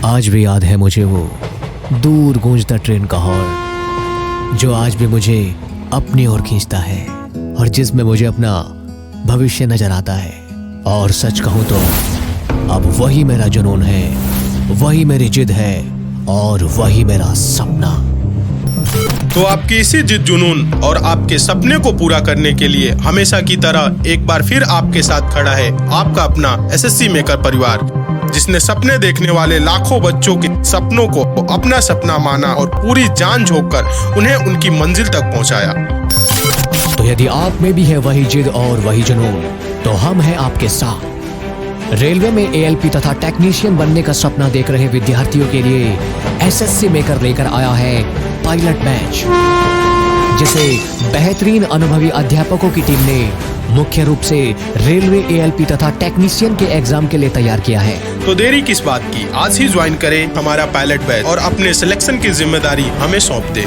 आज भी याद है मुझे वो दूर गूंजता ट्रेन का हॉर्न, जो आज भी मुझे अपनी ओर खींचता है और जिसमें मुझे अपना भविष्य नजर आता है। और सच कहूं तो अब वही मेरा जुनून है, वही मेरी जिद है और वही मेरा सपना। तो आपकी इसी जिद जुनून और आपके सपने को पूरा करने के लिए हमेशा की तरह एक बार फिर आपके साथ खड़ा है आपका अपना एसएससी मेकर परिवार, जिसने सपने देखने वाले लाखों बच्चों के सपनों को अपना सपना माना और पूरी जान झोंककर उन्हें उनकी मंजिल तक पहुंचाया। तो यदि आप में भी है वही जिद और वही जुनून, तो हम हैं आपके साथ। रेलवे में एएलपी तथा टेक्नीशियन बनने का सपना देख रहे विद्यार्थियों के लिए एसएससी मेकर लेकर आया है पायलट बैच, जिसे बेहतरीन अनुभवी अध्यापकों की टीम ने मुख्य रूप से रेलवे एएलपी तथा टेक्नीशियन के एग्जाम के लिए तैयार किया है। तो देरी किस बात की, आज ही ज्वाइन करें हमारा पायलट बैच और अपने सिलेक्शन की जिम्मेदारी हमें सौंप दे।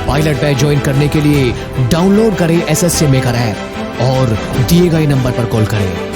पायलट बैच ज्वाइन करने के लिए डाउनलोड करें एसएससी मेकर ऐप और दिए गए नंबर पर कॉल करें।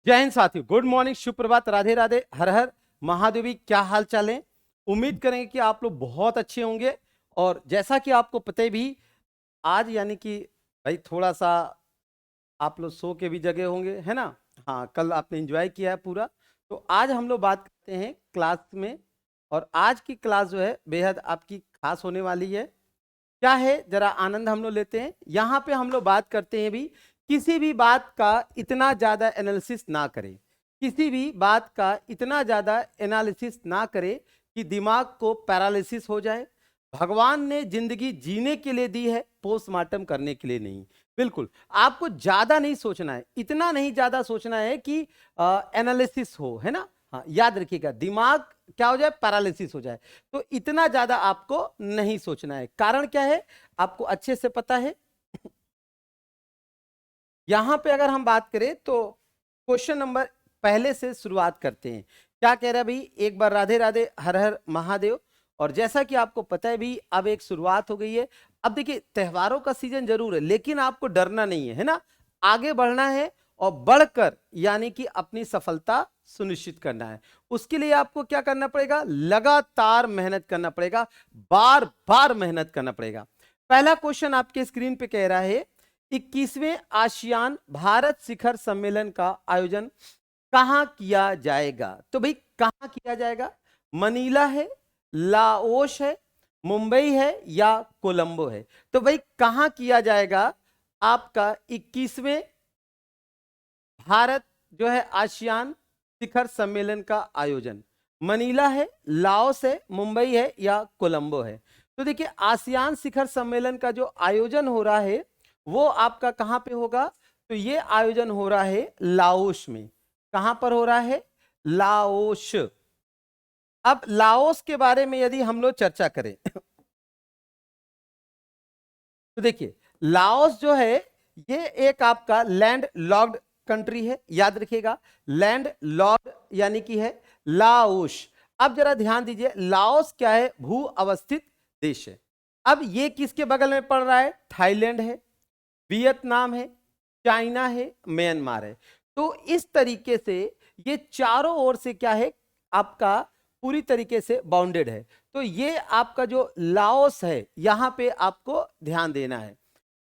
जय हिंद साथियों, गुड मॉर्निंग, सुप्रभात, राधे राधे, हर हर महादेवी। क्या हाल चाल है? उम्मीद करेंगे कि आप लोग बहुत अच्छे होंगे। और जैसा कि आपको पता ही भी, आज यानी कि भाई थोड़ा सा आप लोग सो के भी जगे होंगे, है ना? हाँ, कल आपने एंजॉय किया है पूरा। तो आज हम लोग बात करते हैं क्लास में, और आज की क्लास जो है बेहद आपकी खास होने वाली है। क्या है, जरा आनंद हम लोग लेते हैं। यहाँ पे हम लोग बात करते हैं भी, किसी भी बात का इतना ज्यादा एनालिसिस ना करें, किसी भी बात का इतना ज्यादा एनालिसिस ना करें कि दिमाग को पैरालिसिस हो जाए। भगवान ने जिंदगी जीने के लिए दी है, पोस्टमार्टम करने के लिए नहीं। बिल्कुल आपको ज्यादा नहीं सोचना है, इतना नहीं ज्यादा सोचना है कि एनालिसिस हो, है ना? हाँ, याद रखिएगा, दिमाग क्या हो जाए, पैरालिसिस हो जाए। तो इतना ज्यादा आपको नहीं सोचना है। कारण क्या है, आपको अच्छे से पता है। यहां पे अगर हम बात करें तो क्वेश्चन नंबर पहले से शुरुआत करते हैं। क्या कह रहा है भाई? एक बार राधे राधे, हर हर महादेव। और जैसा कि आपको पता है भी, अब एक शुरुआत हो गई है। अब देखिए, त्योहारों का सीजन जरूर है, लेकिन आपको डरना नहीं है, है ना? आगे बढ़ना है और बढ़कर यानी कि अपनी सफलता सुनिश्चित करना है। उसके लिए आपको क्या करना पड़ेगा? लगातार मेहनत करना पड़ेगा, बार बार मेहनत करना पड़ेगा। पहला क्वेश्चन आपके स्क्रीन पे कह रहा है, 21वें आसियान भारत शिखर सम्मेलन का आयोजन कहां किया जाएगा? तो भाई कहां किया जाएगा? मनीला है, लाओस है, मुंबई है या कोलंबो है? तो भाई कहां किया जाएगा आपका 21वें भारत जो है आसियान शिखर सम्मेलन का आयोजन? मनीला है, लाओस है, मुंबई है या कोलंबो है? तो देखिए, आसियान शिखर सम्मेलन का जो आयोजन हो रहा है वो आपका कहां पे होगा? तो ये आयोजन हो रहा है लाओस में। कहां पर हो रहा है? लाओस। अब लाओस के बारे में यदि हम लोग चर्चा करें तो देखिए, लाओस जो है ये एक आपका लैंड लॉक्ड कंट्री है। याद रखिएगा, लैंड लॉक्ड यानी कि है लाओस। अब जरा ध्यान दीजिए, लाओस क्या है? भू अवस्थित देश है। अब ये किसके बगल में पड़ रहा है? थाईलैंड है, वियतनाम है, चाइना है, म्यांमार है। तो इस तरीके से ये चारों ओर से क्या है, आपका पूरी तरीके से बाउंडेड है। तो ये आपका जो लाओस है, यहां पे आपको ध्यान देना है।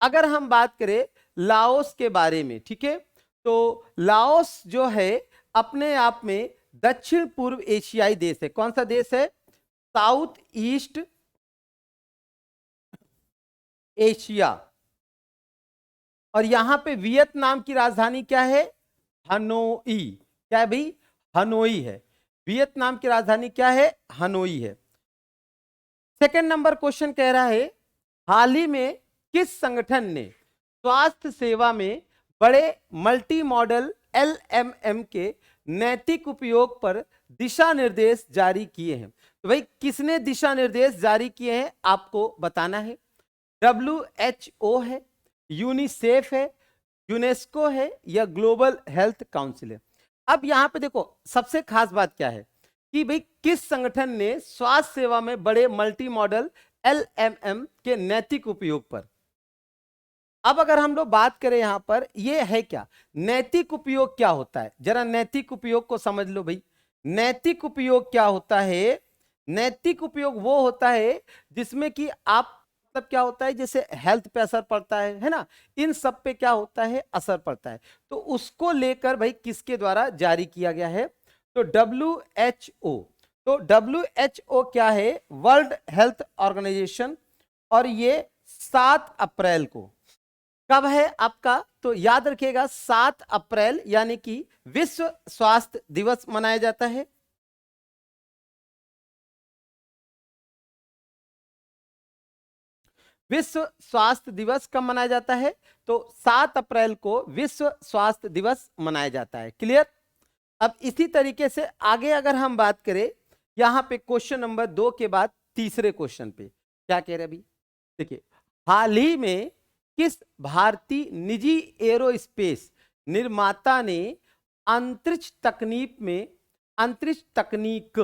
अगर हम बात करें लाओस के बारे में, ठीक है, तो लाओस जो है अपने आप में दक्षिण पूर्व एशियाई देश है। कौन सा देश है? South east Asia. और यहां पे वियतनाम की राजधानी क्या है? हनोई। क्या है भाई? हनोई है। वियतनाम की राजधानी क्या है? हनोई है। सेकंड नंबर क्वेश्चन कह रहा है, हाल ही में किस संगठन ने स्वास्थ्य सेवा में बड़े मल्टी मॉडल LMM के नैतिक उपयोग पर दिशा निर्देश जारी किए हैं। तो भाई किसने दिशा निर्देश जारी किए हैं आपको बताना है। WHO है, यूनिसेफ है, यूनेस्को है या ग्लोबल हेल्थ काउंसिल है। अब यहां पे देखो सबसे खास बात क्या है कि भाई किस संगठन ने स्वास्थ्य सेवा में बड़े मल्टी मॉडल LMM के नैतिक उपयोग पर। अब अगर हम लोग बात करें यहां पर ये है क्या, नैतिक उपयोग क्या होता है, जरा नैतिक उपयोग को समझ लो भाई। नैतिक उपयोग क्या होता है, नैतिक उपयोग वो होता है जिसमें कि आप मतलब क्या होता है, जैसे हेल्थ पे असर पड़ता है ना, इन सब पे क्या होता है असर पड़ता है। तो उसको लेकर भाई किसके द्वारा जारी किया गया है, तो WHO। तो WHO क्या है, वर्ल्ड हेल्थ ऑर्गेनाइजेशन। और ये 7 अप्रैल को कब है आपका, तो याद रखिएगा 7 अप्रैल यानी कि विश्व स्वास्थ्य दिवस मनाया जाता है। विश्व स्वास्थ्य दिवस कब मनाया जाता है, तो 7 अप्रैल को विश्व स्वास्थ्य दिवस मनाया जाता है। क्लियर। अब इसी तरीके से आगे अगर हम बात करें, यहां पे क्वेश्चन नंबर 2 के बाद तीसरे क्वेश्चन पे क्या कह रहे अभी देखिए, हाल ही में किस भारतीय निजी एरोस्पेस निर्माता ने अंतरिक्ष तकनीक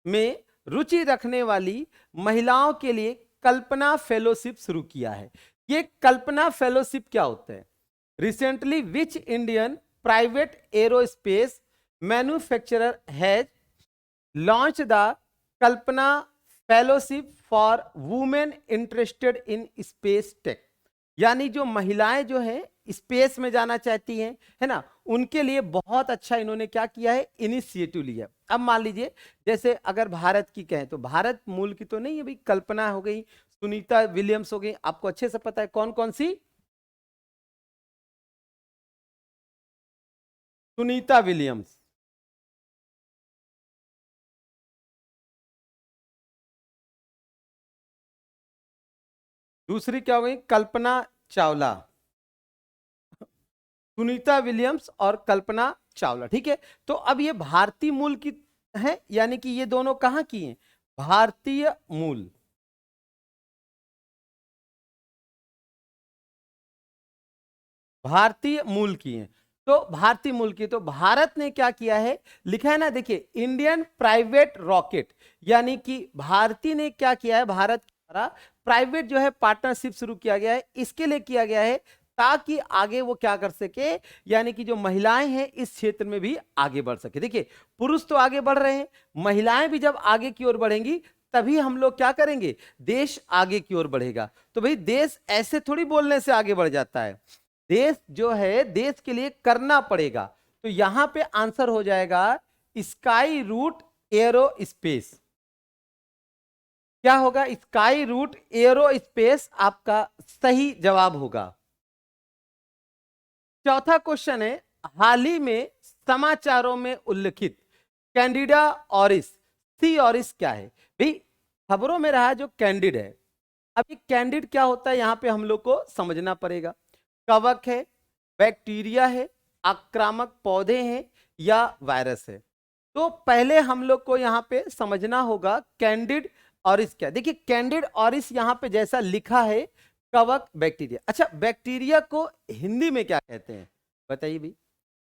में रुचि रखने वाली महिलाओं के लिए कल्पना फेलोशिप शुरू किया है। ये कल्पना फेलोशिप क्या होता है, recently which Indian private aerospace manufacturer has launch the Kalpana fellowship for women interested in space tech. यानी जो महिलाएं जो हैं स्पेस में जाना चाहती हैं, है ना, उनके लिए बहुत अच्छा इन्होंने क्या किया है, इनिशिएटिव लिया। अब मान लीजिए जैसे अगर भारत की कहें तो भारत मूल की तो नहीं है भाई, कल्पना हो गई, सुनीता विलियम्स हो गई, आपको अच्छे से पता है कौन कौन सी, सुनीता विलियम्स, दूसरी क्या हो गई, कल्पना चावला, सुनीता विलियम्स और कल्पना चावला। ठीक है, तो अब ये भारतीय मूल की है, यानी कि ये दोनों कहां की हैं, भारतीय मूल। भारतीय मूल की हैं, तो भारतीय मूल की, तो भारत ने क्या किया है, लिखा है ना, देखिए इंडियन प्राइवेट रॉकेट, यानी कि भारतीय ने क्या किया है, भारत द्वारा प्राइवेट जो है पार्टनरशिप शुरू किया गया है। इसके लिए किया गया है ताकि आगे वो क्या कर सके, यानी कि जो महिलाएं हैं इस क्षेत्र में भी आगे बढ़ सके। देखिए पुरुष तो आगे बढ़ रहे हैं, महिलाएं भी जब आगे की ओर बढ़ेंगी तभी हम लोग क्या करेंगे, देश आगे की ओर बढ़ेगा। तो भाई देश ऐसे थोड़ी बोलने से आगे बढ़ जाता है, देश जो है देश के लिए करना पड़ेगा। तो यहां पे आंसर हो जाएगा स्काई रूट एरोस्पेस। क्या होगा, स्काई रूट एरोस्पेस आपका सही जवाब होगा। चौथा क्वेश्चन है, हाल ही में समाचारों में उल्लिखित कैंडिडा ऑरिस सी ऑरिस क्या है। भाई खबरों में रहा जो कैंडिड है, अब ये कैंडिड क्या होता है यहां पे हम लोग को समझना पड़ेगा। कवक है, बैक्टीरिया है, आक्रामक पौधे हैं या वायरस है। तो पहले हम लोग को यहां पे समझना होगा कैंडिड ऑरिस क्या। देखिए कैंडिड ऑरिस यहां पे जैसा लिखा है कवक बैक्टीरिया। अच्छा बैक्टीरिया को हिंदी में क्या कहते हैं बताइए भाई,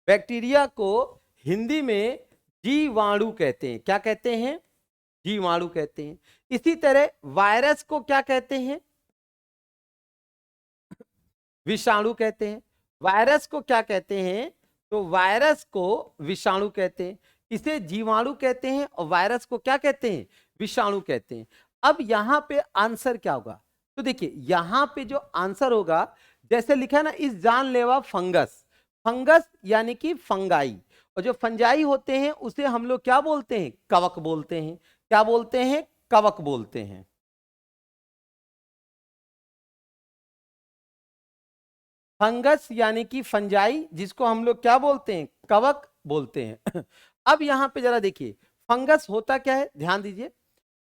बैक्टीरिया को हिंदी में जीवाणु कहते हैं। क्या कहते हैं, जीवाणु कहते हैं। इसी तरह वायरस को क्या कहते हैं, विषाणु कहते हैं। वायरस को क्या कहते हैं, तो वायरस को विषाणु कहते हैं। इसे जीवाणु कहते हैं और वायरस को क्या कहते हैं, विषाणु कहते हैं। अब यहां पे आंसर क्या होगा, तो देखिए यहां पे जो आंसर होगा जैसे लिखा है ना, इस जानलेवा फंगस, फंगस यानी कि फंगाई, और जो फंजाई होते हैं उसे हम लोग क्या बोलते हैं, कवक बोलते हैं। क्या बोलते हैं, कवक बोलते हैं। फंगस यानी कि फंजाई, जिसको हम लोग क्या बोलते हैं, कवक बोलते हैं। अब यहां पे जरा देखिए फंगस होता क्या है, ध्यान दीजिए,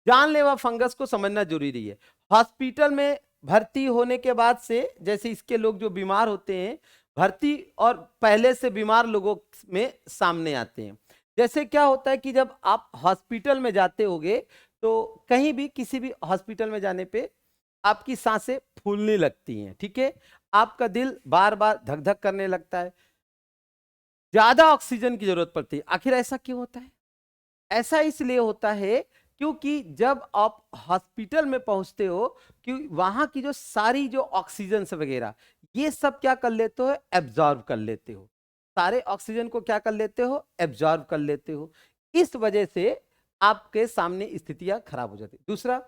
जानलेवा फंगस को समझना जरूरी है। हॉस्पिटल में भर्ती होने के बाद से जैसे इसके लोग जो बीमार होते हैं, भर्ती और पहले से बीमार लोगों में सामने आते हैं। जैसे क्या होता है कि जब आप हॉस्पिटल में जाते होगे तो कहीं भी किसी भी हॉस्पिटल में जाने पे आपकी सांसें फूलने लगती हैं, ठीक है, आपका दिल बार बार धक धक करने लगता है, ज्यादा ऑक्सीजन की जरूरत पड़ती है। आखिर ऐसा क्यों होता है? ऐसा इसलिए होता है क्योंकि जब आप हॉस्पिटल में पहुंचते हो कि वहां की जो सारी जो ऑक्सीजन वगैरह ये सब क्या कर लेते हो, एब्जॉर्ब कर लेते हो, सारे ऑक्सीजन को क्या कर लेते हो, एब्जॉर्ब कर लेते हो। इस वजह से आपके सामने स्थितियां खराब हो जाती। दूसरा,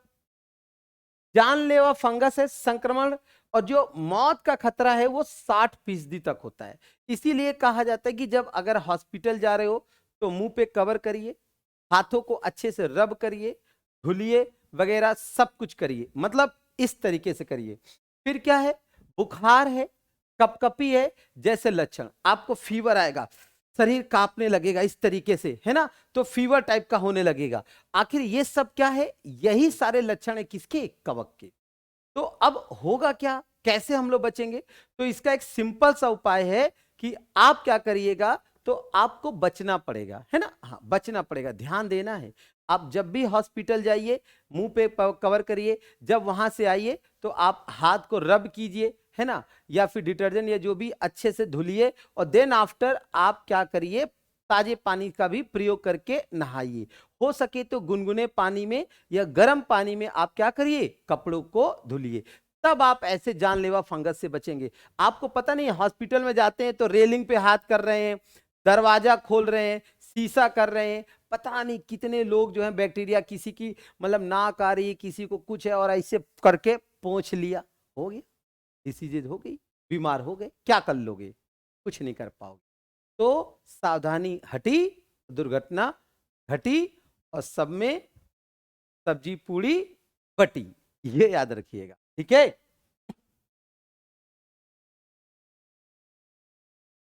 जानलेवा फंगस है, संक्रमण और जो मौत का खतरा है वो 60% तक होता है। इसीलिए कहा जाता है कि जब अगर हॉस्पिटल जा रहे हो तो मुंह पे कवर करिए, हाथों को अच्छे से रब करिए, धुलिए वगैरह सब कुछ करिए, मतलब इस तरीके से करिए। फिर क्या है, बुखार है, कपकपी है, जैसे लक्षण आपको फीवर आएगा, शरीर कांपने लगेगा इस तरीके से, है ना, तो फीवर टाइप का होने लगेगा। आखिर ये सब क्या है, यही सारे लक्षण है किसके, कवक के। तो अब होगा क्या, कैसे हम लोग बचेंगे? तो इसका एक सिंपल सा उपाय है कि आप क्या करिएगा, तो आपको बचना पड़ेगा, है ना, हाँ बचना पड़ेगा, ध्यान देना है। आप जब भी हॉस्पिटल जाइए मुंह पे कवर करिए, जब वहां से आइए तो आप हाथ को रब कीजिए, है ना, या फिर डिटर्जेंट या जो भी अच्छे से धुलिए, और देन आफ्टर आप क्या करिए, ताजे पानी का भी प्रयोग करके नहाइए। हो सके तो गुनगुने पानी में या गर्म पानी में आप क्या करिए, कपड़ों को धुलिए, तब आप ऐसे जानलेवा फंगस से बचेंगे। आपको पता नहीं, हॉस्पिटल में जाते हैं तो रेलिंग पे हाथ कर रहे हैं, दरवाजा खोल रहे हैं, शीशा कर रहे हैं, पता नहीं कितने लोग जो है बैक्टीरिया, किसी की मतलब नाक आ रही है, किसी को कुछ है, और ऐसे करके पोंछ लिया, हो गया, डिसीजेज हो गई, बीमार हो गए, क्या कर लोगे, कुछ नहीं कर पाओगे। तो सावधानी हटी, दुर्घटना घटी, और सब में सब्जी पूड़ी बटी, ये याद रखिएगा, ठीक है।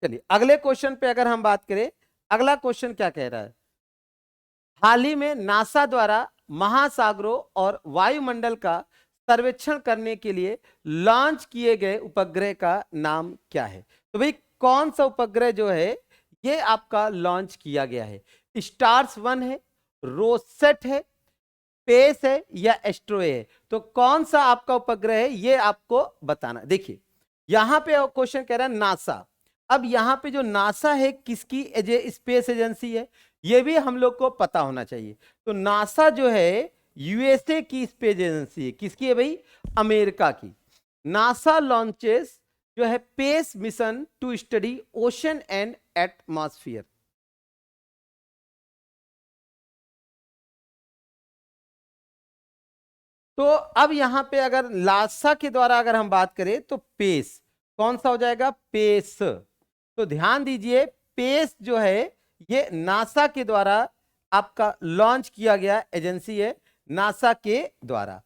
चलिए अगले क्वेश्चन पे अगर हम बात करें, अगला क्वेश्चन क्या कह रहा है, हाल ही में नासा द्वारा महासागरों और वायुमंडल का सर्वेक्षण करने के लिए लॉन्च किए गए उपग्रह का नाम क्या है? तो भाई कौन सा उपग्रह जो है ये आपका लॉन्च किया गया है? स्टार्स 1 है, रोसेट है, पेस है, या एस्ट्रोए है? तो कौन सा आपका उपग्रह है ये आपको बताना। देखिए यहां पे क्वेश्चन कह रहा है नासा। अब यहां पे जो नासा है किसकी स्पेस एजेंसी है, ये भी हम लोग को पता होना चाहिए। तो नासा जो है यूएसए की स्पेस एजेंसी है, किसकी है भाई, अमेरिका की। नासा लॉन्चेस जो है PACE mission to study ocean and atmosphere. तो अब यहां पे अगर नासा के द्वारा अगर हम बात करें तो पेस कौन सा हो जाएगा, पेस। तो ध्यान दीजिए, पेस जो है ये नासा के द्वारा आपका लॉन्च किया गया एजेंसी है, नासा के द्वारा।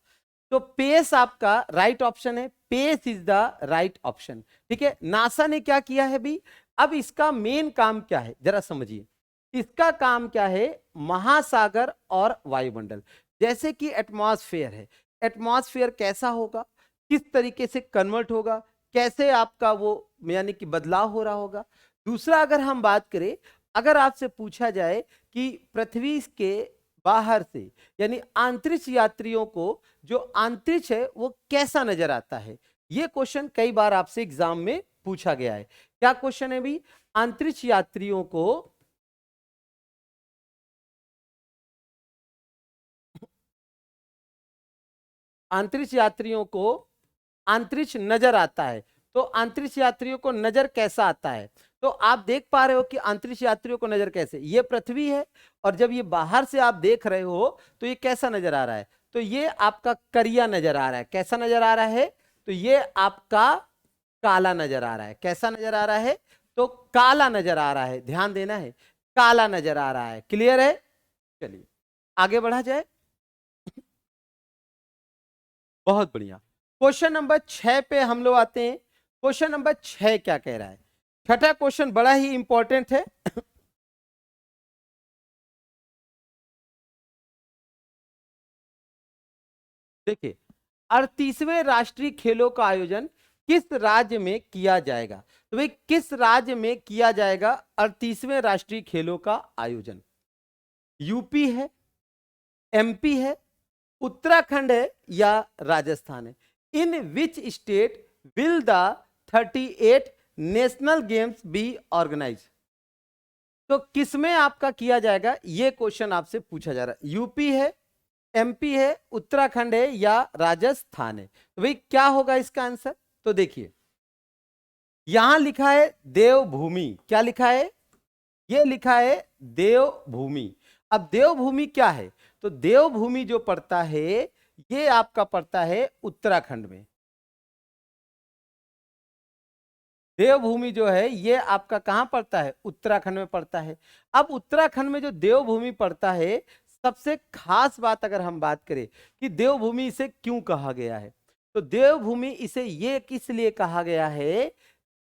तो पेस आपका राइट ऑप्शन है, PACE is the right option, ठीक है। नासा ने क्या किया है भी, अब इसका मेन काम क्या है जरा समझिए। इसका काम क्या है, महासागर और वायुमंडल, जैसे कि एटमॉस्फेयर है, एटमॉस्फेयर कैसा होगा, किस तरीके से कन्वर्ट होगा, कैसे आपका वो यानी कि बदलाव हो रहा होगा। दूसरा अगर हम बात करें, अगर आपसे पूछा जाए कि पृथ्वी के बाहर से यानी अंतरिक्ष यात्रियों को जो अंतरिक्ष है वो कैसा नजर आता है, ये क्वेश्चन कई बार आपसे एग्जाम में पूछा गया है। क्या क्वेश्चन है भी, अंतरिक्ष यात्रियों को अंतरिक्ष यात्रियों को अंतरिक्ष नजर आता है, तो अंतरिक्ष यात्रियों को नजर कैसा आता है? तो आप देख पा रहे हो कि अंतरिक्ष यात्रियों को नजर कैसे, ये पृथ्वी है और जब ये बाहर से आप देख रहे हो तो ये कैसा नजर आ रहा है, तो ये आपका करिया नजर आ रहा है। कैसा नजर आ रहा है, तो ये आपका काला नजर आ रहा है। कैसा नजर आ रहा है, तो काला नजर आ रहा है, ध्यान देना है, काला नजर आ रहा है। क्लियर है? चलिए आगे बढ़ा जाए। बहुत बढ़िया। क्वेश्चन नंबर 6 पे हम लोग आते हैं। क्वेश्चन नंबर 6 क्या कह रहा है, छठा क्वेश्चन बड़ा ही इंपॉर्टेंट है। देखिए 38वें राष्ट्रीय खेलों का आयोजन किस राज्य में किया जाएगा? तो भाई किस राज्य में किया जाएगा 38वें राष्ट्रीय खेलों का आयोजन? यूपी है, एमपी है, उत्तराखंड है या राजस्थान है? In which state will the 38 National Games be organize? तो किसमें आपका किया जाएगा, ये क्वेश्चन आपसे पूछा जा रहा है। यूपी है, एमपी है, उत्तराखंड है या राजस्थान है? तो भाई क्या होगा इसका आंसर? तो देखिए यहां लिखा है देवभूमि। क्या लिखा है? ये लिखा है देवभूमि। अब देवभूमि क्या है? तो देवभूमि जो पड़ता है ये आपका पड़ता है उत्तराखंड में। देवभूमि जो है ये आपका कहां पड़ता है? उत्तराखंड में पड़ता है। अब उत्तराखंड में जो देवभूमि पड़ता है, सबसे खास बात अगर हम बात करें कि देवभूमि इसे क्यों कहा गया है, तो देवभूमि इसे ये किस लिए कहा गया है,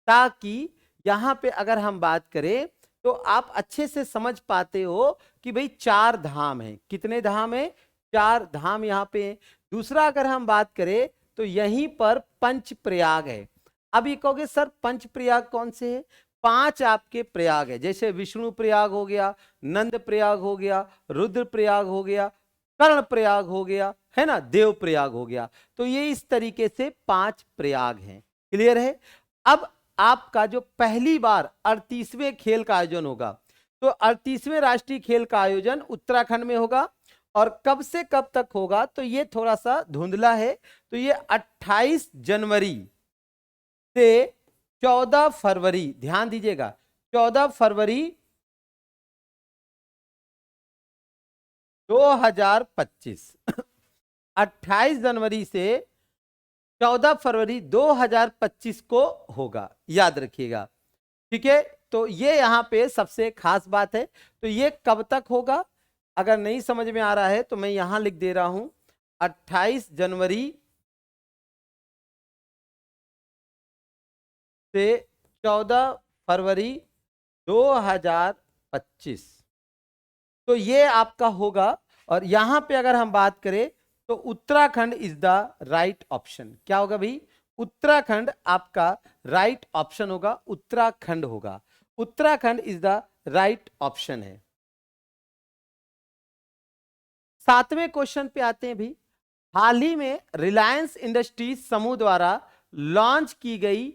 ताकि यहां पे अगर हम बात करें तो आप अच्छे से समझ पाते हो कि भाई 4 धाम हैं। कितने धाम हैं? 4 धाम यहां पे हैं। दूसरा अगर हम बात करें तो यहीं पर पंच प्रयाग है। अब ये कहोगे सर पंच प्रयाग कौन से हैं? 5 आपके प्रयाग है, जैसे विष्णु प्रयाग हो गया, नंद प्रयाग हो गया, रुद्र प्रयाग हो गया, कर्ण प्रयाग हो गया, है ना, देव प्रयाग हो गया। तो ये इस तरीके से 5 प्रयाग हैं। क्लियर है? अब आपका जो पहली बार 38वें खेल का आयोजन होगा, तो 38वें राष्ट्रीय खेल का आयोजन उत्तराखंड में होगा। और कब से कब तक होगा तो ये थोड़ा सा धुंधला है। तो ये 28 जनवरी से 14 फरवरी, ध्यान दीजिएगा, 14 फरवरी 2025 28 जनवरी से 14 फरवरी 2025 को होगा, याद रखिएगा। ठीक है, तो ये यहां पे सबसे खास बात है। तो ये कब तक होगा, अगर नहीं समझ में आ रहा है तो मैं यहां लिख दे रहा हूं 28 जनवरी से 14 फरवरी 2025, तो ये आपका होगा। और यहां पे अगर हम बात करें तो Uttarakhand is the right option. क्या होगा भाई? उत्तराखंड आपका राइट ऑप्शन होगा, उत्तराखंड होगा। Uttarakhand is the right option है। 7वें क्वेश्चन पे आते हैं भी। हाल ही में रिलायंस इंडस्ट्रीज समूह द्वारा लॉन्च की गई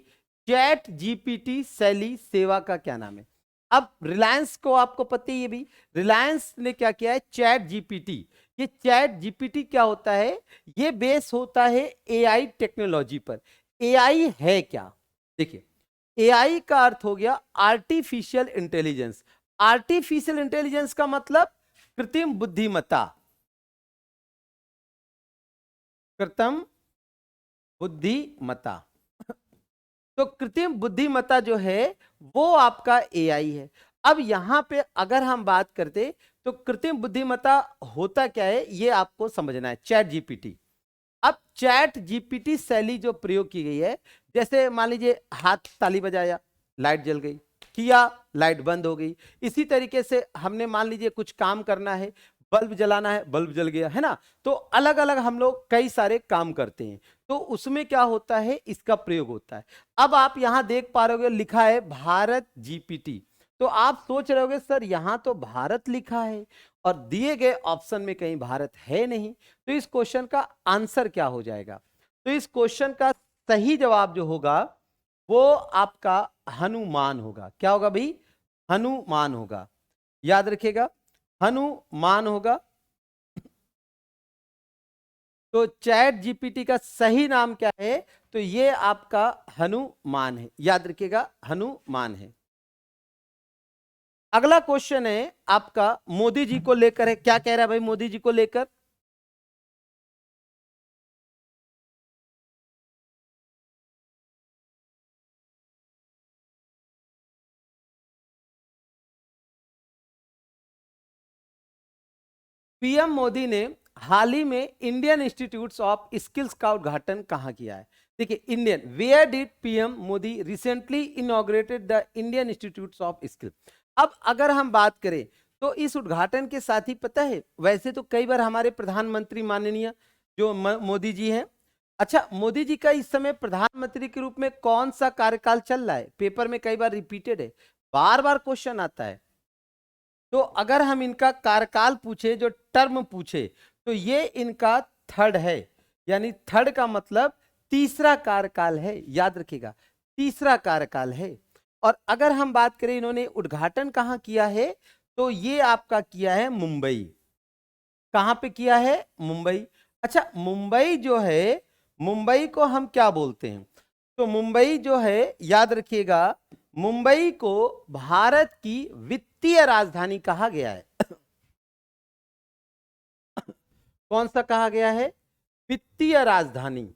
चैट जीपीटी शैली सेवा का क्या नाम है? अब रिलायंस को आपको पता ही है भी, रिलायंस ने क्या किया है, चैट जीपीटी। ये चैट जीपीटी क्या होता है? ये बेस होता है एआई टेक्नोलॉजी पर। एआई है क्या? देखिए, एआई का अर्थ हो गया आर्टिफिशियल इंटेलिजेंस। आर्टिफिशियल इंटेलिजेंस का मतलब कृत्रिम बुद्धिमत्ता। कृत्रिम बुद्धिमत्ता, तो कृत्रिम बुद्धिमत्ता जो है वो आपका एआई है। अब यहां पे अगर हम बात करते तो कृत्रिम बुद्धिमत्ता होता क्या है ये आपको समझना है। चैट जीपीटी, अब चैट जीपीटी शैली जो प्रयोग की गई है, जैसे मान लीजिए हाथ ताली बजाया, लाइट जल गई, किया लाइट बंद हो गई। इसी तरीके से हमने मान लीजिए कुछ काम करना है, बल्ब जलाना है, बल्ब जल गया, है ना। तो अलग अलग हम लोग कई सारे काम करते हैं, तो उसमें क्या होता है, इसका प्रयोग होता है। अब आप यहां देख पा रहे होगे लिखा है भारत जीपीटी। तो आप सोच रहे होगे सर यहां तो भारत लिखा है और दिए गए ऑप्शन में कहीं भारत है नहीं, तो इस क्वेश्चन का आंसर क्या हो जाएगा? तो इस क्वेश्चन का सही जवाब जो होगा वो आपका हनुमान होगा। क्या होगा भाई? हनुमान होगा, याद रखिएगा, हनुमान होगा। तो चैट जीपीटी का सही नाम क्या है? तो ये आपका हनुमान है, याद रखिएगा, हनुमान है। अगला क्वेश्चन है आपका मोदी जी को लेकर है। क्या कह रहा है भाई मोदी जी को लेकर? पीएम मोदी ने हाल ही में इंडियन इंस्टीट्यूट्स ऑफ स्किल्स का उद्घाटन कहां किया है? देखिए, Indian, where did PM Modi recently inaugurated the Indian institutes of skill. अब अगर हम बात करें तो इस उद्घाटन के साथ ही पता है, वैसे तो कई बार हमारे प्रधानमंत्री माननीय जो मोदी जी हैं अच्छा, मोदी जी का इस समय प्रधानमंत्री के रूप में कौन सा कार्यकाल चल रहा है? पेपर में कई बार रिपीटेड है, बार बार क्वेश्चन आता है। तो अगर हम इनका कार्यकाल पूछे, जो टर्म पूछे, तो ये इनका थर्ड है, यानी थर्ड का मतलब तीसरा कार्यकाल है, याद रखिएगा, तीसरा कार्यकाल है। और अगर हम बात करें इन्होंने उद्घाटन कहाँ किया है, तो ये आपका किया है मुंबई। कहां पे किया है? मुंबई। अच्छा, मुंबई जो है, मुंबई को हम क्या बोलते हैं? तो मुंबई जो है, याद रखिएगा, मुंबई को भारत की वित्तीय राजधानी कहा गया है। कौन सा कहा गया है? वित्तीय राजधानी।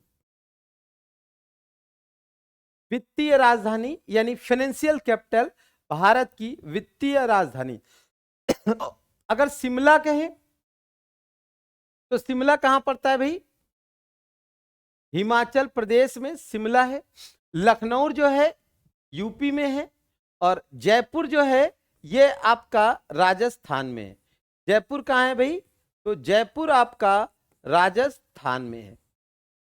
वित्तीय राजधानी यानी फाइनेंशियल कैपिटल, भारत की वित्तीय राजधानी। अगर शिमला कहें तो शिमला कहां पड़ता है भाई? हिमाचल प्रदेश में शिमला है। लखनऊ जो है यूपी में है, और जयपुर जो है ये आपका राजस्थान में है। जयपुर कहाँ है भाई? तो जयपुर आपका राजस्थान में है।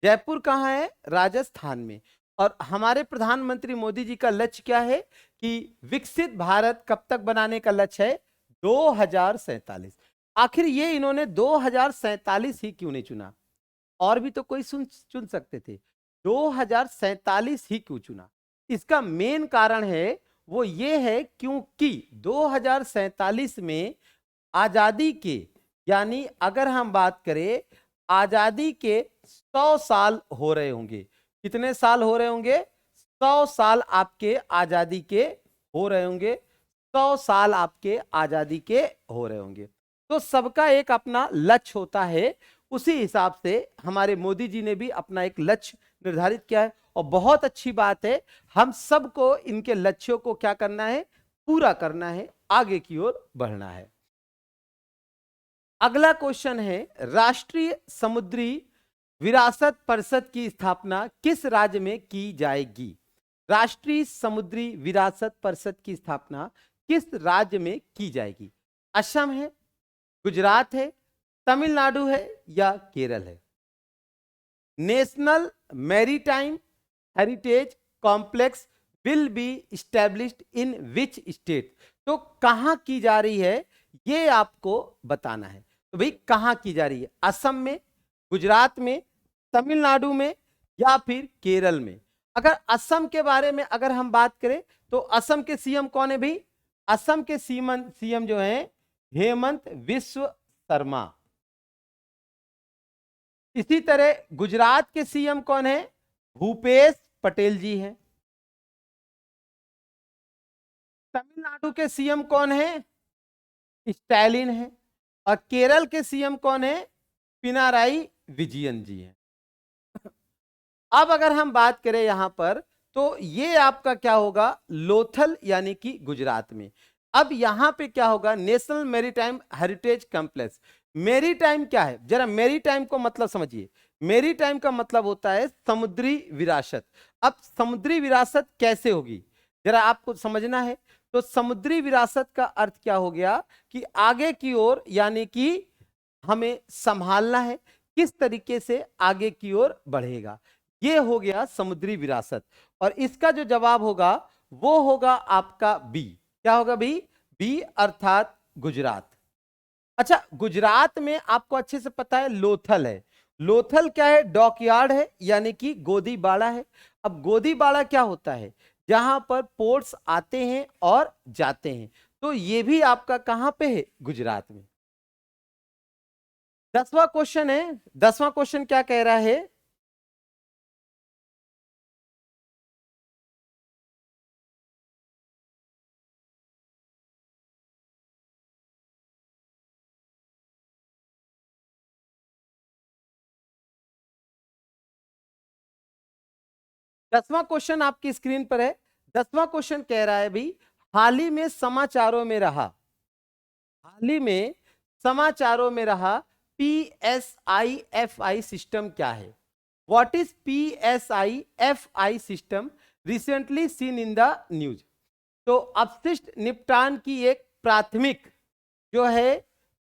जयपुर कहाँ है? राजस्थान में। और हमारे प्रधानमंत्री मोदी जी का लक्ष्य क्या है कि विकसित भारत कब तक बनाने का लक्ष्य है? 2047। आखिर ये इन्होंने 2047 ही क्यों नहीं चुना? और भी तो कोई चुन सकते थे, 2047 ही क्यों चुना? इसका मेन कारण है, वो ये है क्योंकि 2047 में आजादी के, यानी अगर हम बात करें आजादी के 100 साल हो रहे होंगे। कितने साल हो रहे होंगे? 100 साल आपके आजादी के हो रहे होंगे। 100 साल आपके आजादी के हो रहे होंगे। तो सबका एक अपना लक्ष्य होता है, उसी हिसाब से हमारे मोदी जी ने भी अपना एक लक्ष्य निर्धारित किया है। और बहुत अच्छी बात है, हम सबको इनके लक्ष्यों को क्या करना है? पूरा करना है, आगे की ओर बढ़ना है। अगला क्वेश्चन है, राष्ट्रीय समुद्री विरासत परिषद की स्थापना किस राज्य में की जाएगी? राष्ट्रीय समुद्री विरासत परिषद की स्थापना किस राज्य में की जाएगी? असम है, गुजरात है, तमिलनाडु है, या केरल है? National maritime heritage complex will be established in which state? तो कहां की जा रही है ये आपको बताना है। तो भाई कहां की जा रही है? असम में, गुजरात में, तमिलनाडु में, या फिर केरल में? अगर असम के बारे में अगर हम बात करें तो असम के सीएम कौन है भाई? असम के सीएम जो है हेमंत विश्व शर्मा। इसी तरह गुजरात के सीएम कौन है? भूपेश पटेल जी हैं। तमिलनाडु के सीएम कौन है? स्टैलिन है। और केरल के सीएम कौन है? पिनाराई विजयन जी हैं। अब अगर हम बात करें यहां पर, तो ये आपका क्या होगा? लोथल, यानी कि गुजरात में। अब यहां पे क्या होगा? National maritime heritage complex. Maritime क्या है? जरा मैरीटाइम को मतलब समझिए। मैरीटाइम का मतलब होता है समुद्री विरासत। अब समुद्री विरासत कैसे होगी, जरा आपको समझना है। तो समुद्री विरासत का अर्थ क्या हो गया कि आगे की ओर, यानी कि हमें संभालना है, किस तरीके से आगे की ओर बढ़ेगा, ये हो गया समुद्री विरासत। और इसका जो जवाब होगा वो होगा आपका बी। क्या होगा भाई? बी, अर्थात गुजरात। अच्छा, गुजरात में आपको अच्छे से पता है लोथल है। लोथल क्या है? डॉकयार्ड है, यानी कि गोदीबाड़ा है। अब गोदीबाड़ा क्या होता है? जहां पर पोर्ट्स आते हैं और जाते हैं। तो ये भी आपका कहां पे है? गुजरात में। 10वां क्वेश्चन है। 10वां क्वेश्चन क्या कह रहा है? दसवां क्वेश्चन आपकी स्क्रीन पर है। 10वां क्वेश्चन कह रहा है भाई, हाल ही में समाचारों में रहा, हाल ही में समाचारों में रहा PSIFI सिस्टम क्या है? What is PSIFI system recently seen in the news? तो अपशिष्ट निपटान की एक प्राथमिक जो है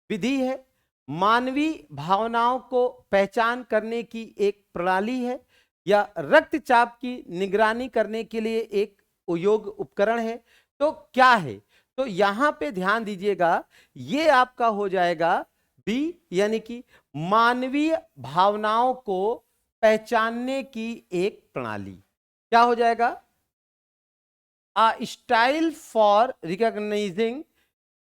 विधि है, मानवीय भावनाओं को पहचान करने की एक प्रणाली है या रक्तचाप की निगरानी करने के लिए एक उपयोग उपकरण है? तो क्या है? तो यहां पे ध्यान दीजिएगा, ये आपका हो जाएगा बी, यानी कि मानवीय भावनाओं को पहचानने की एक प्रणाली। क्या हो जाएगा? A style for recognising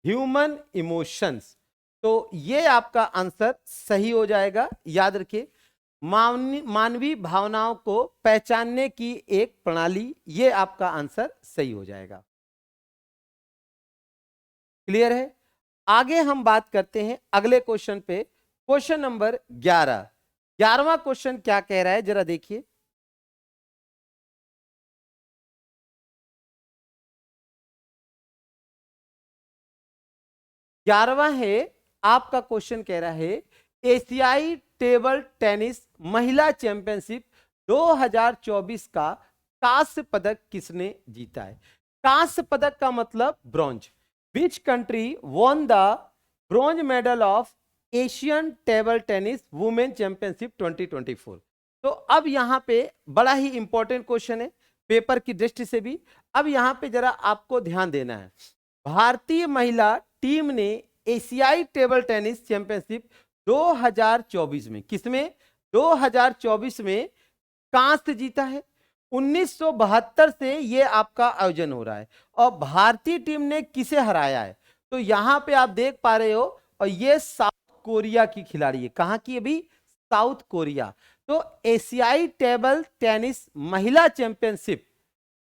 human emotions. तो ये आपका आंसर सही हो जाएगा। याद रखिए, मानवीय भावनाओं को पहचानने की एक प्रणाली, ये आपका आंसर सही हो जाएगा। क्लियर है? आगे हम बात करते हैं अगले क्वेश्चन पे। Question number 11। 11वां क्वेश्चन क्या कह रहा है, जरा देखिए। ग्यारहवां है आपका क्वेश्चन, कह रहा है एशियाई टेबल टेनिस महिला चैंपियनशिप 2024 का कांस्य पदक किसने जीता है? कांस्य पदक का मतलब bronze. Which country won the bronze medal of Asian table tennis women championship 2024? तो अब यहां पे बड़ा ही इंपॉर्टेंट क्वेश्चन है पेपर की दृष्टि से भी। अब यहां पे जरा आपको ध्यान देना है। भारतीय महिला टीम ने एशियाई टेबल टेनिस चैंपियनशिप 2024 में, किसमें? 2024 में कांस्य जीता है। 1972 से ये आपका आयोजन हो रहा है और भारतीय टीम ने किसे हराया है? तो यहां पे आप देख पा रहे हो, और ये साउथ कोरिया की खिलाड़ी है। कहां की? अभी साउथ कोरिया। तो एशियाई टेबल टेनिस महिला चैंपियनशिप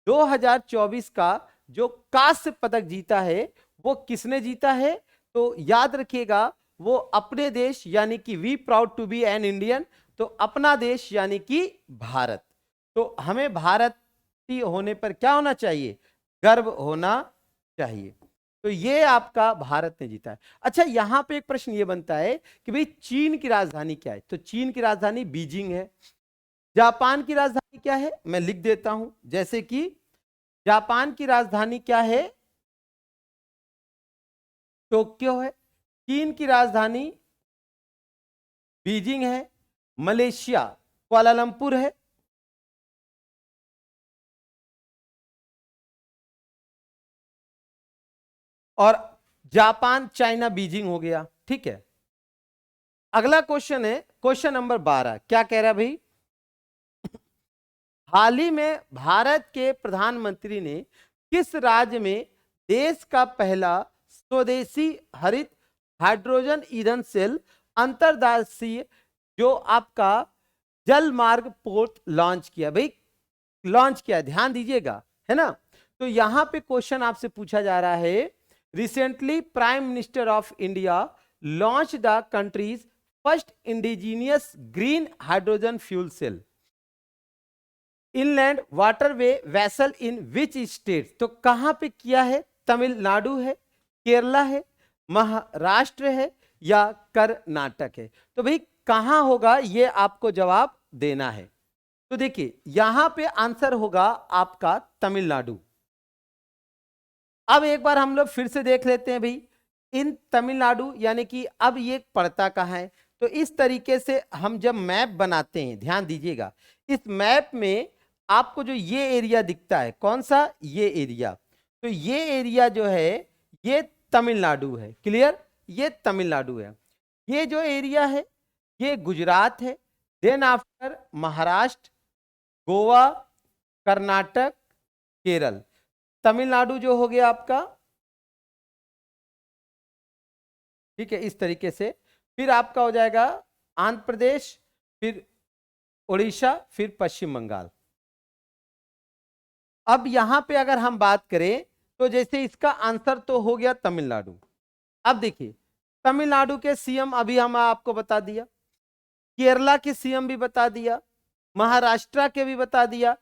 2024 का जो कांस्य पदक जीता है वो किसने जीता है? तो याद रखिएगा, वो अपने देश यानी कि we proud to be an Indian, तो अपना देश यानी कि भारत। तो हमें भारतीय होने पर क्या होना चाहिए? गर्व होना चाहिए। तो ये आपका भारत ने जीता है। अच्छा, यहां पे एक प्रश्न ये बनता है कि भाई चीन की राजधानी क्या है? तो चीन की राजधानी बीजिंग है। जापान की राजधानी क्या है? मैं लिख देता हूं, जैसे कि जापान की राजधानी क्या है? टोक्यो है। चीन की राजधानी बीजिंग है। मलेशिया कुआलालंपुर है। और जापान चाइना बीजिंग हो गया। ठीक है, अगला क्वेश्चन है क्वेश्चन नंबर 12। क्या कह रहा है भाई? हाल ही में भारत के प्रधानमंत्री ने किस राज्य में देश का पहला स्वदेशी हरित हाइड्रोजन ईंधन सेल अंतरराष्ट्रीय जो आपका जल मार्ग पोर्ट लॉन्च किया? भाई लॉन्च किया, ध्यान दीजिएगा, है ना। तो यहां पे क्वेश्चन आपसे पूछा जा रहा है, recently prime minister of India launch the country's first indigenous green hydrogen fuel cell inland waterway vessel in which state? तो कहां पे किया है? तमिलनाडु है, केरला है, महाराष्ट्र है या कर्नाटक है? तो भाई कहां होगा, ये आपको जवाब देना है। तो देखिए यहां पे आंसर होगा आपका तमिलनाडु। अब एक बार हम लोग फिर से देख लेते हैं भाई, इन तमिलनाडु यानी कि अब ये पड़ता कहां है? तो इस तरीके से हम जब मैप बनाते हैं, ध्यान दीजिएगा, इस मैप में आपको जो ये एरिया दिखता है, कौन सा? ये एरिया। तो ये एरिया जो है ये तमिलनाडु है। क्लियर? ये तमिलनाडु है। ये जो एरिया है ये गुजरात है। Then after Maharashtra, Goa, Karnataka, Kerala. तमिलनाडु जो हो गया आपका, ठीक है, इस तरीके से। फिर आपका हो जाएगा आंध्र प्रदेश, फिर उड़ीसा, फिर पश्चिम बंगाल। अब यहां पे अगर हम बात करें तो जैसे इसका आंसर तो हो गया तमिलनाडु। अब देखिए तमिलनाडु के सीएम अभी हम आपको बता दिया, केरला के सीएम भी बता दिया, महाराष्ट्र के भी बता दिया,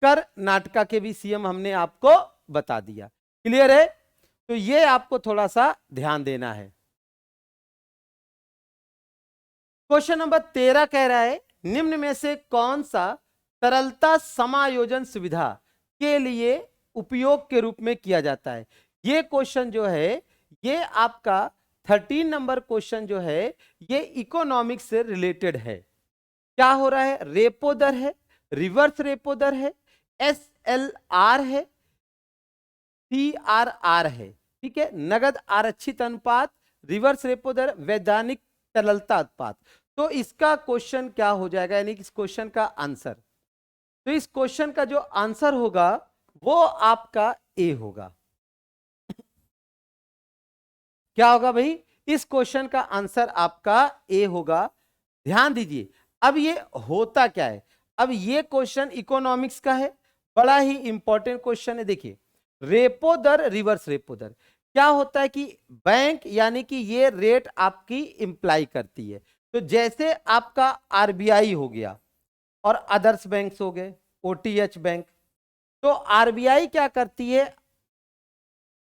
कर्नाटका के भी सीएम हमने आपको बता दिया। क्लियर है? तो ये आपको थोड़ा सा ध्यान देना है। क्वेश्चन नंबर 13 कह रहा है, निम्न में से कौन सा तरलता समायोजन सुविधा के लिए उपयोग के रूप में किया जाता है? ये क्वेश्चन जो है ये आपका 13 नंबर क्वेश्चन जो है ये इकोनॉमिक्स से रिलेटेड है। क्या हो रहा है? रेपो दर है, रिवर्स रेपो दर है, SLR है, CRR है, ठीक है, नगद आरक्षित अनुपात, रिवर्स रेपो दर, वैधानिक तरलता अनुपात। तो इसका क्वेश्चन क्या हो जाएगा, यानी कि इस क्वेश्चन का आंसर, तो इस क्वेश्चन का जो आंसर होगा वो आपका ए होगा। क्या होगा भाई? इस क्वेश्चन का आंसर आपका ए होगा। ध्यान दीजिए, अब ये होता क्या है, अब ये क्वेश्चन इकोनॉमिक्स का है, बड़ा ही इंपॉर्टेंट क्वेश्चन है। देखिए, रेपो दर, रिवर्स रेपो दर, क्या होता है कि बैंक यानी कि ये रेट आपकी इंप्लाई करती है। तो जैसे आपका आरबीआई हो गया और अदर्स बैंक्स हो गए, ओटीएच बैंक, तो आरबीआई क्या करती है,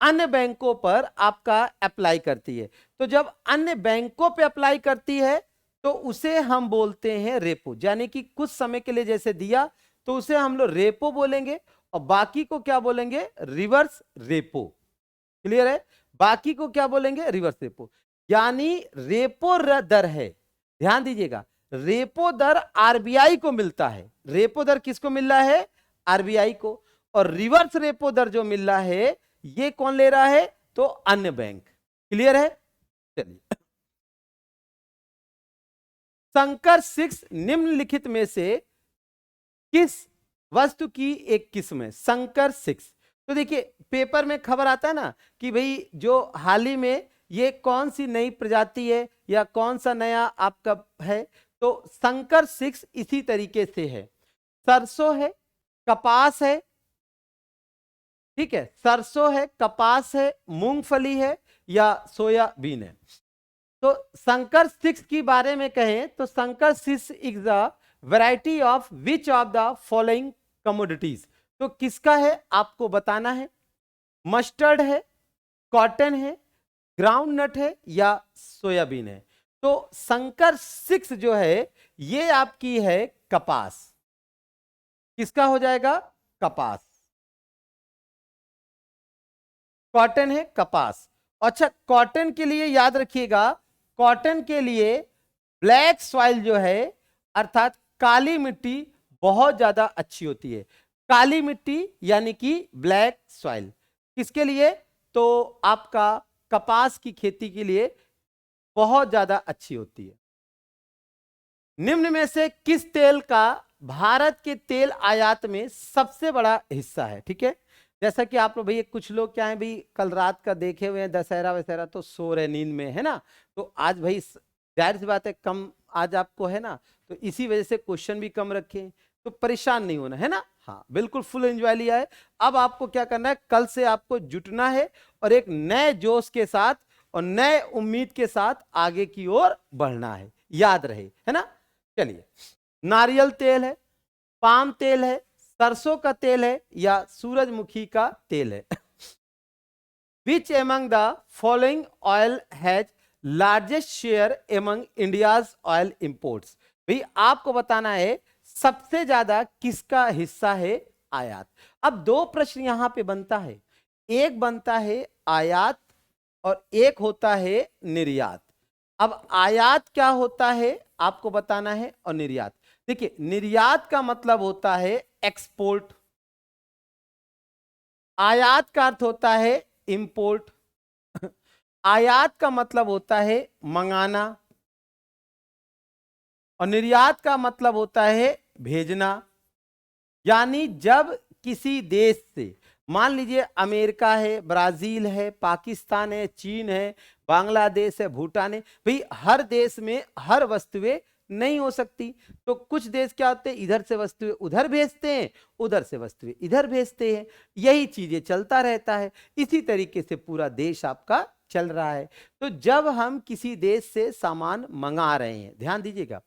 अन्य बैंकों पर आपका अप्लाई करती है। तो जब अन्य बैंकों पे अप्लाई करती है तो उसे हम बोलते हैं रेपो, यानी कि कुछ समय के लिए जैसे दिया तो उसे हम लोग रेपो बोलेंगे और बाकी को क्या बोलेंगे, रिवर्स रेपो। क्लियर है? बाकी को क्या बोलेंगे, रिवर्स रेपो। यानी रेपो दर है, ध्यान दीजिएगा, रेपो दर आरबीआई को मिलता है। रेपो दर किसको मिल रहा है? आरबीआई को। और रिवर्स रेपो दर जो मिल रहा है ये कौन ले रहा है? तो अन्य बैंक। क्लियर है? चलिए, संकर 6 निम्नलिखित में से किस वस्तु की एक किस्म है? संकर 6। तो देखिए, पेपर में खबर आता है ना कि भाई जो हाल ही में ये कौन सी नई प्रजाति है या कौन सा नया आपका है, तो संकर 6 इसी तरीके से है। सरसों है, कपास है, ठीक है, सरसों है, कपास है, मूंगफली है या सोयाबीन है। तो संकर 6 के बारे में कहें तो संकर 6 is the variety of which of the following commodities. तो किसका है आपको बताना है, मस्टर्ड है, कॉटन है, ग्राउंड नट है या सोयाबीन है। तो संकर 6 जो है ये आपकी है कपास। किसका हो जाएगा? कपास। कॉटन है, कपास। अच्छा, कॉटन के लिए याद रखिएगा, कॉटन के लिए ब्लैक सॉइल जो है अर्थात काली मिट्टी बहुत ज्यादा अच्छी होती है। काली मिट्टी यानी कि ब्लैक सॉइल किसके लिए? तो आपका कपास की खेती के लिए बहुत ज्यादा अच्छी होती है। निम्न में से किस तेल का भारत के तेल आयात में सबसे बड़ा हिस्सा है? ठीक है, जैसा कि आप लोग भैया कुछ लोग क्या है भाई कल रात का देखे हुए हैं दशहरा वशहरा तो सो रहे नींद में, है ना। तो आज भाई जाहिर सी बात है कम आज आपको है ना, तो इसी वजह से क्वेश्चन भी कम रखे, तो परेशान नहीं होना है ना। हाँ बिल्कुल फुल एंजॉय लिया है। अब आपको क्या करना है, कल से आपको जुटना है और एक नए जोश के साथ और नए उम्मीद के साथ आगे की ओर बढ़ना है, याद रहे, है ना। चलिए, नारियल तेल है, पाम तेल है, सरसों का तेल है या सूरजमुखी का तेल है? Which among the following oil has largest share among India's oil imports? भाई आपको बताना है सबसे ज्यादा किसका हिस्सा है आयात। अब दो प्रश्न यहां पे बनता है, एक बनता है आयात और एक होता है निर्यात। अब आयात क्या होता है आपको बताना है और निर्यात, देखिए निर्यात का मतलब होता है एक्सपोर्ट, आयात का अर्थ होता है इंपोर्ट, आयात का मतलब होता है मंगाना और निर्यात का मतलब होता है भेजना। यानी जब किसी देश से, मान लीजिए अमेरिका है, ब्राजील है, पाकिस्तान है, चीन है, बांग्लादेश है, भूटान है, भाई हर देश में हर वस्तुएं नहीं हो सकती, तो कुछ देश क्या होते हैं इधर से वस्तुएं उधर भेजते हैं, उधर से वस्तुएं इधर भेजते हैं, यही चीजें चलता रहता है। इसी तरीके से पूरा देश आपका चल रहा है। तो जब हम किसी देश से सामान मंगा रहे हैं, ध्यान दीजिएगा,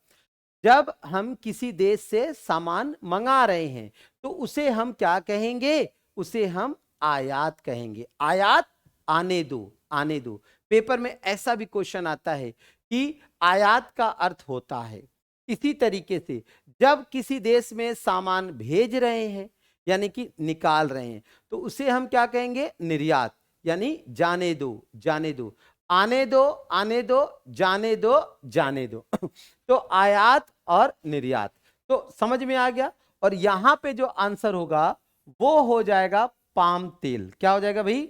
जब हम किसी देश से सामान मंगा रहे हैं तो उसे हम क्या कहेंगे, उसे हम आयात कहेंगे। आयात आने दो, आने दो। पेपर में ऐसा भी क्वेश्चन आता है कि आयात का अर्थ होता है। इसी तरीके से जब किसी देश में सामान भेज रहे हैं यानी कि निकाल रहे हैं तो उसे हम क्या कहेंगे, निर्यात, यानी जाने दो, जाने दो। आने दो, आने दो, जाने दो, जाने दो। तो आयात और निर्यात, तो समझ में आ गया। और यहां पे जो आंसर होगा वो हो जाएगा पाम तेल। क्या हो जाएगा भाई?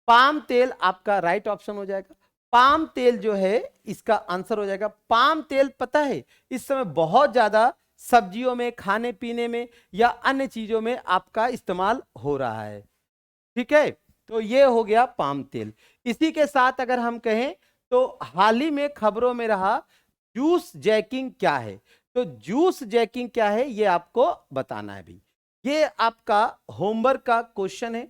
पाम तेल आपका राइट ऑप्शन हो जाएगा। पाम तेल जो है इसका आंसर हो जाएगा। पाम तेल पता है इस समय बहुत ज्यादा सब्जियों में, खाने पीने में या अन्य चीजों में आपका इस्तेमाल हो रहा है। ठीक है, तो ये हो गया पाम तेल। इसी के साथ अगर हम कहें तो हाल ही में खबरों में रहा जूस जैकिंग क्या है। तो जूस जैकिंग क्या है ये आपको बताना है भाई। ये आपका होमवर्क का क्वेश्चन है।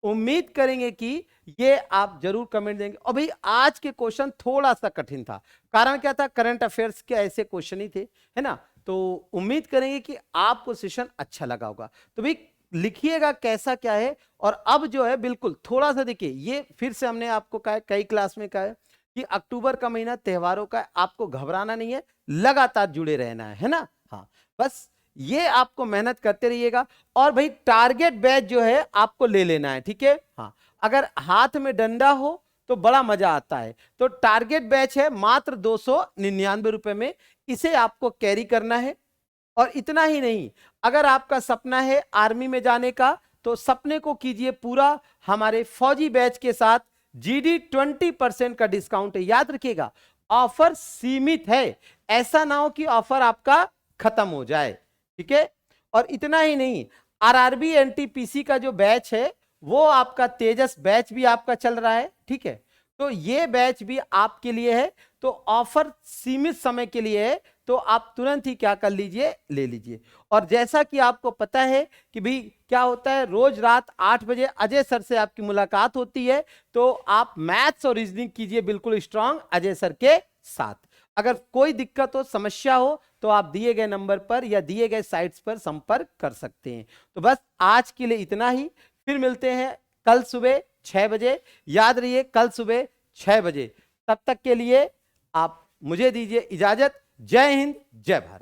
उम्मीद करेंगे कि ये आप जरूर कमेंट देंगे। और भाई आज के क्वेश्चन थोड़ा सा कठिन था, कारण क्या था, करंट अफेयर्स के ऐसे क्वेश्चन ही थे, है ना। तो उम्मीद करेंगे कि आपको सेशन अच्छा लगा होगा। तो भाई लिखिएगा कैसा क्या है। और अब जो है बिल्कुल थोड़ा सा देखिए, ये फिर से हमने आपको कहा है, कई क्लास में कहा है कि अक्टूबर का महीना त्योहारों का है, आपको घबराना नहीं है, लगातार जुड़े रहना है ना। हाँ, बस ये आपको मेहनत करते रहिएगा। और भाई टारगेट बैच जो है आपको ले लेना है, ठीक है। हाँ, अगर हाथ में डंडा हो तो बड़ा मजा आता है। तो टारगेट बैच है मात्र 299 रुपए में, इसे आपको कैरी करना है। और इतना ही नहीं, अगर आपका सपना है आर्मी में जाने का तो सपने को कीजिए पूरा हमारे फौजी बैच के साथ। जीडी 20% का डिस्काउंट है, याद रखिएगा ऑफर सीमित है, ऐसा ना हो कि ऑफर आपका खत्म हो जाए, ठीक है। और इतना ही नहीं, आरआरबी एनटीपीसी का जो बैच है वो आपका तेजस बैच भी आपका चल रहा है, ठीक है। तो ये बैच भी आपके लिए है। तो ऑफर सीमित समय के लिए है, तो आप तुरंत ही क्या कर लीजिए, ले लीजिए। और जैसा कि आपको पता है कि भाई क्या होता है, रोज रात 8 बजे अजय सर से आपकी मुलाकात होती है। तो आप मैथ्स और रीजनिंग कीजिए बिल्कुल स्ट्रांग अजय सर के साथ। अगर कोई दिक्कत हो, समस्या हो, तो आप दिए गए नंबर पर या दिए गए साइट्स पर संपर्क कर सकते हैं। तो बस आज के लिए इतना ही, फिर मिलते हैं कल सुबह 6 बजे। याद रहिए कल सुबह 6 बजे। तब तक के लिए आप मुझे दीजिए इजाजत। जय हिंद, जय भारत।